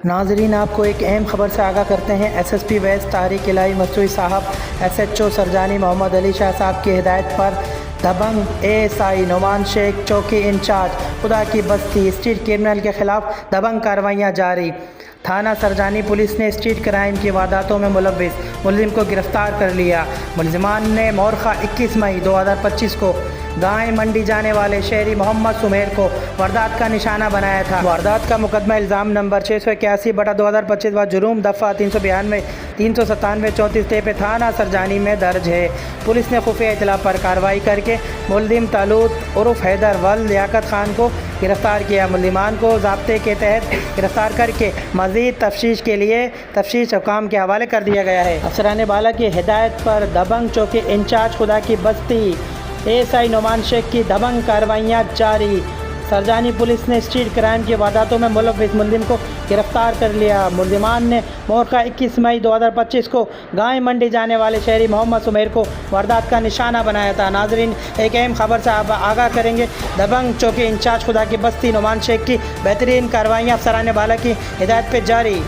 ناظرین، آپ کو ایک اہم خبر سے آگاہ کرتے ہیں۔ S S P west Tariq Elahi Mastoi صاحب، ایس ایچ او سرجانی محمد علی شاہ صاحب کی ہدایت پر دبنگ اے ایس آئی نعمان شیخ، چوکی انچارج خدا کی بستی، اسٹریٹ کرمنل کے خلاف دبنگ کارروائیاں جاری۔ تھانہ سرجانی پولیس نے اسٹریٹ کرائم کی وارداتوں میں ملوث ملزم کو گرفتار کر لیا۔ ملزمان نے مورخہ 21 مئی 2025 کو گائے منڈی جانے والے شہری محمد سمیر کو واردات کا نشانہ بنایا تھا۔ واردات کا مقدمہ الزام نمبر 681/2025 و جرم دفعہ 392 397 34 پہ تھانہ سرجانی میں درج ہے۔ پولیس نے خفیہ اطلاع پر کارروائی کر کے ملزم طالوت عرف حیدر ول لیاقت خان کو گرفتار کیا۔ ملزمان کو ضابطے کے تحت گرفتار کر کے مزید تفتیش کے لیے تفتیش حکام کے حوالے کر دیا گیا ہے۔ افسران بالا کی ہدایت پر دبنگ چوکی انچارج خدا کی بستی اے ایس آئی نعمان شیخ کی دبنگ کارروائیاں جاری۔ سرجانی پولیس نے اسٹریٹ کرائم کی وارداتوں میں ملوث ملزم کو گرفتار کر لیا۔ ملزمان نے مورخہ 21 مئی 2025 کو گائے منڈی جانے والے شہری محمد سمیر کو واردات کا نشانہ بنایا تھا۔ ناظرین، ایک اہم خبر سے آگاہ کریں گے۔ دبنگ چوکی انچارج خدا کی بستی نعمان شیخ کی بہترین کارروائیاں افسران بالا کی ہدایت پہ جاری۔